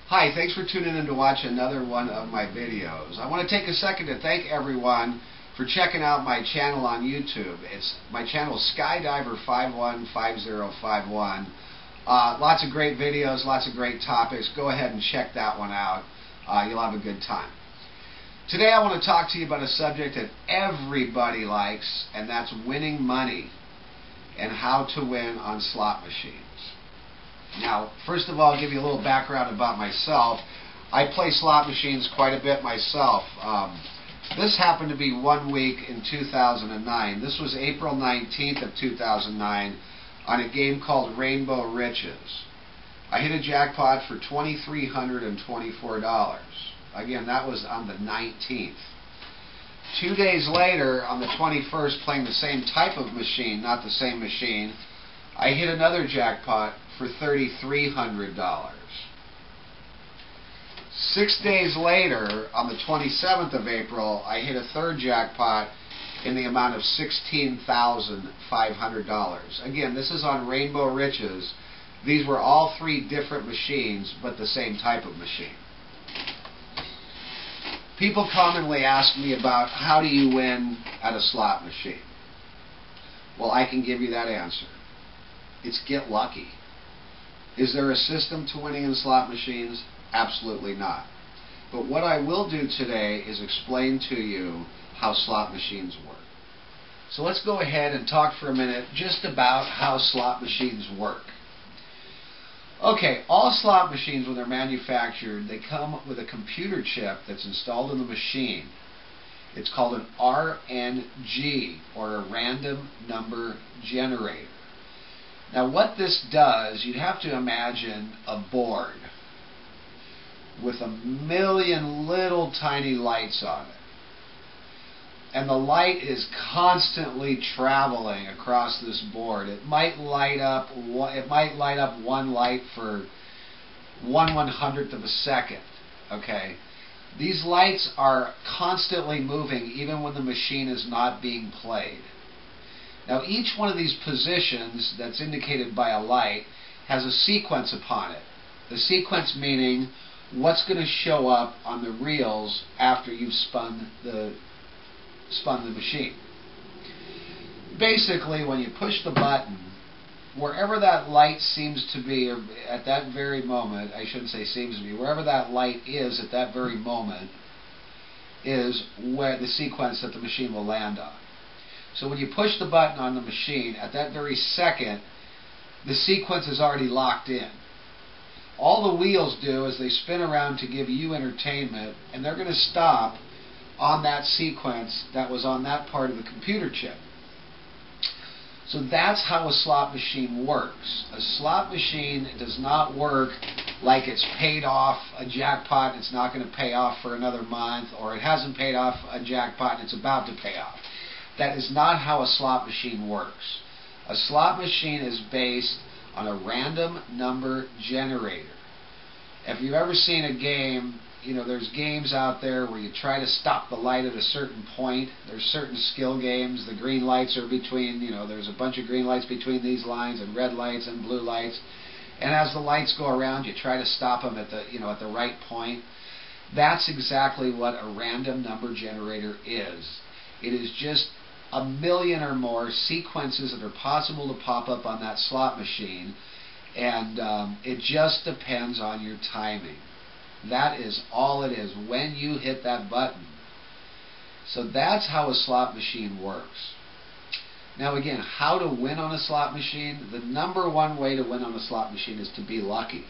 Hi, thanks for tuning in to watch another one of my videos. I want to take a second to thank everyone for checking out my channel on YouTube. My channel is Skydiver515051. Lots of great videos, lots of great topics. Go ahead and check that one out. You'll have a good time. Today I want to talk to you about a subject that everybody likes, and that's winning money and how to win on slot machines. Now, first of all, I'll give you a little background about myself. I play slot machines quite a bit myself. This happened to be 1 week in 2009. This was April 19th of 2009 on a game called Rainbow Riches. I hit a jackpot for $2,324. Again, that was on the 19th. 2 days later, on the 21st, playing the same type of machine, not the same machine, I hit another jackpot for $3,300. 6 days later, on the 27th of April, I hit a third jackpot in the amount of $16,500. Again, this is on Rainbow Riches. These were all three different machines, but the same type of machine. People commonly ask me about how do you win at a slot machine. Well, I can give you that answer. It's get lucky. Is there a system to winning in slot machines? Absolutely not. But what I will do today is explain to you how slot machines work. So let's go ahead and talk for a minute just about how slot machines work. Okay, all slot machines, when they're manufactured, they come with a computer chip that's installed in the machine. It's called an RNG, or a random number generator. Now what this does, you'd have to imagine a board with a million little tiny lights on it. And the light is constantly traveling across this board. It might light up one light for 1/100th of a second. Okay? These lights are constantly moving even when the machine is not being played. Now each one of these positions that's indicated by a light has a sequence upon it. The sequence meaning what's going to show up on the reels after you've spun the machine. Basically, when you push the button, wherever that light seems to be, or at that very moment, I shouldn't say seems to be, wherever that light is at that very moment is where the sequence that the machine will land on. So when you push the button on the machine, at that very second, the sequence is already locked in. All the wheels do is they spin around to give you entertainment, and they're going to stop on that sequence that was on that part of the computer chip. So that's how a slot machine works. A slot machine does not work like it's paid off a jackpot and it's not going to pay off for another month, or it hasn't paid off a jackpot and it's about to pay off. That is not how a slot machine works. A slot machine is based on a random number generator. If you've ever seen a game, you know, there's games out there where you try to stop the light at a certain point. There's certain skill games. The green lights are between, there's a bunch of green lights between these lines, and red lights and blue lights. And as the lights go around, you try to stop them at the right point. That's exactly what a random number generator is. It is just a million or more sequences that are possible to pop up on that slot machine, and it just depends on your timing. That is all it is, when you hit that button. So that's how a slot machine works. Now again, how to win on a slot machine? The number one way to win on a slot machine is to be lucky.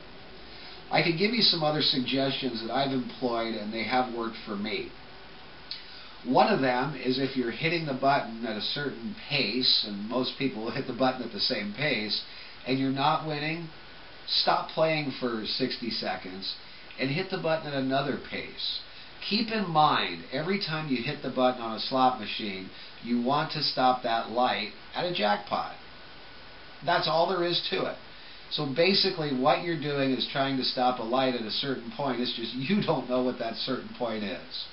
I can give you some other suggestions that I've employed, and they have worked for me. One of them is if you're hitting the button at a certain pace, and most people will hit the button at the same pace, and you're not winning, stop playing for 60 seconds and hit the button at another pace. Keep in mind, every time you hit the button on a slot machine, you want to stop that light at a jackpot. That's all there is to it. So basically what you're doing is trying to stop a light at a certain point. It's just you don't know what that certain point is.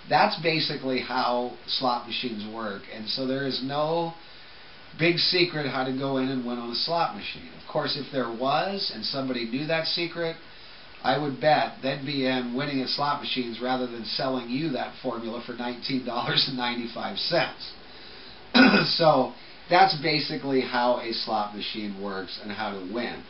That's basically how slot machines work, and so there is no big secret how to go in and win on a slot machine. Of course, if there was, and somebody knew that secret, I would bet they'd be in winning at slot machines rather than selling you that formula for $19.95. So that's basically how a slot machine works and how to win.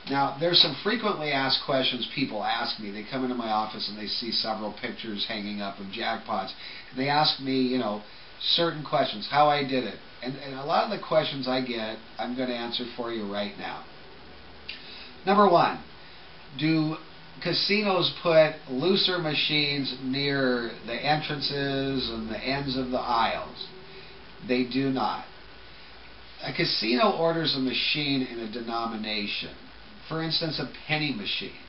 Now, there's some frequently asked questions people ask me. They come into my office and they see several pictures hanging up of jackpots. And they ask me, certain questions, how I did it. And a lot of the questions I get, I'm going to answer for you right now. Number one, do casinos put looser machines near the entrances and the ends of the aisles? They do not. A casino orders a machine in a denomination. For instance, a penny machine.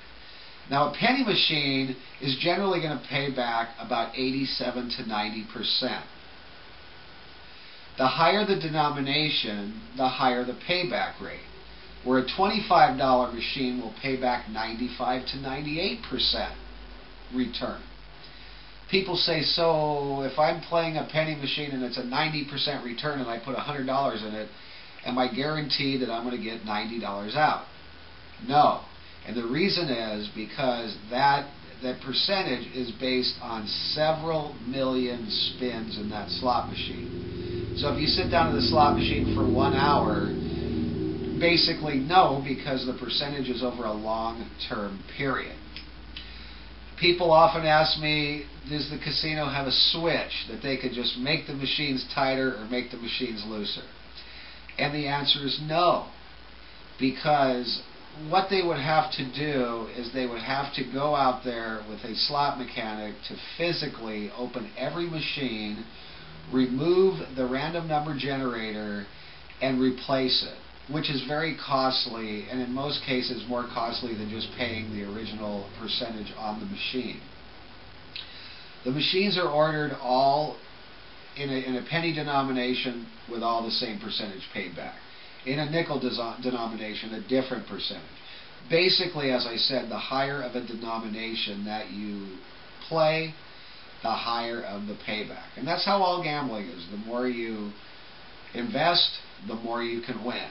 Now, a penny machine is generally going to pay back about 87 to 90%. The higher the denomination, the higher the payback rate. Where a $25 machine will pay back 95 to 98% return. People say, so if I'm playing a penny machine and it's a 90% return and I put $100 in it, am I guaranteed that I'm going to get $90 out? No. And the reason is because that percentage is based on several million spins in that slot machine. So if you sit down at the slot machine for 1 hour, basically no, because the percentage is over a long-term period. People often ask me, does the casino have a switch that they could just make the machines tighter or make the machines looser? And the answer is no, because what they would have to do is they would have to go out there with a slot mechanic to physically open every machine, remove the random number generator, and replace it, which is very costly, and in most cases more costly than just paying the original percentage on the machine. The machines are ordered all in a penny denomination with all the same percentage paid back. In a nickel denomination, a different percentage. Basically, as I said, the higher of a denomination that you play, the higher of the payback. And that's how all gambling is. The more you invest, the more you can win.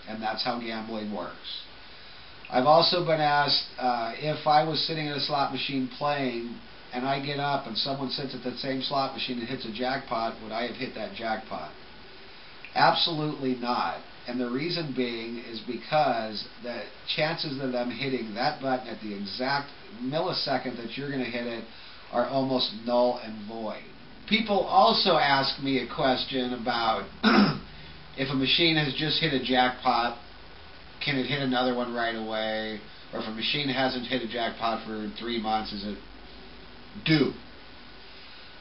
And that's how gambling works. I've also been asked if I was sitting at a slot machine playing and I get up and someone sits at that same slot machine and hits a jackpot, would I have hit that jackpot? Absolutely not. And the reason being is because the chances of them hitting that button at the exact millisecond that you're going to hit it are almost null and void. People also ask me a question about if a machine has just hit a jackpot, can it hit another one right away? Or if a machine hasn't hit a jackpot for 3 months, is it due?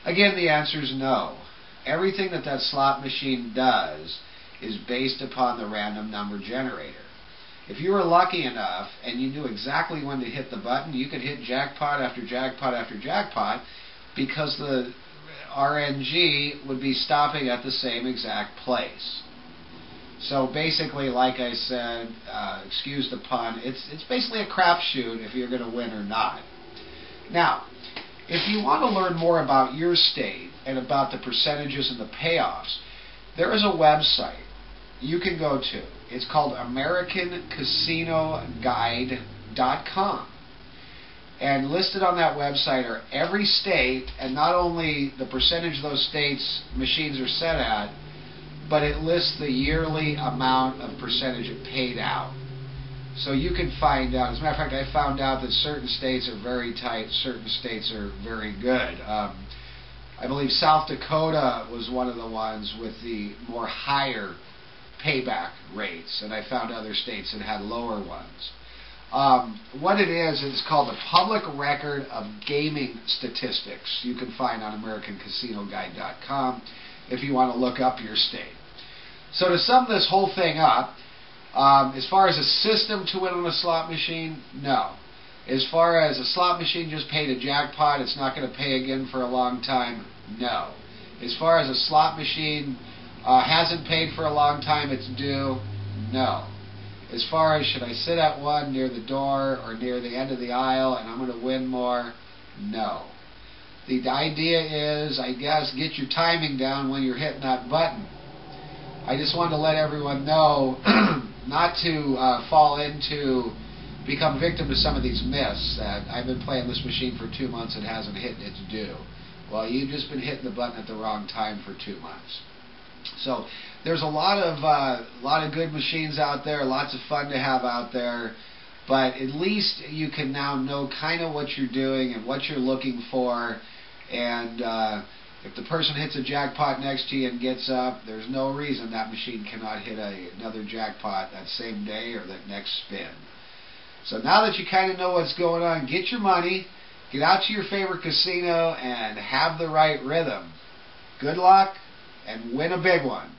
Again, the answer is no. Everything that slot machine does is based upon the random number generator. If you were lucky enough and you knew exactly when to hit the button, you could hit jackpot after jackpot after jackpot because the RNG would be stopping at the same exact place. So basically, like I said, excuse the pun, it's basically a crapshoot if you're going to win or not. Now, if you want to learn more about your state and about the percentages and the payoffs, there is a website you can go to. It's called AmericanCasinoGuide.com. And listed on that website are every state, and not only the percentage those states' machines are set at, but it lists the yearly amount of percentage it paid out. So you can find out. As a matter of fact, I found out that certain states are very tight, certain states are very good. I believe South Dakota was one of the ones with the more higher payback rates, and I found other states that had lower ones. What it is, it's called the Public Record of Gaming Statistics. You can find on AmericanCasinoGuide.com if you want to look up your state. So to sum this whole thing up, as far as a system to win on a slot machine, no. As far as a slot machine just paid a jackpot, it's not going to pay again for a long time, no. As far as a slot machine hasn't paid for a long time, it's due, no. As far as should I sit at one near the door or near the end of the aisle and I'm going to win more, no. The idea is, I guess, get your timing down when you're hitting that button. I just wanted to let everyone know not to fall into become victim to some of these myths that I've been playing this machine for 2 months and hasn't hit its due. Well, you've just been hitting the button at the wrong time for 2 months. So there's a lot of good machines out there, lots of fun to have out there, but at least you can now know kind of what you're doing and what you're looking for. And if the person hits a jackpot next to you and gets up, there's no reason that machine cannot hit another jackpot that same day or that next spin. So now that you kind of know what's going on, get your money, get out to your favorite casino, and have the right rhythm. Good luck, and win a big one.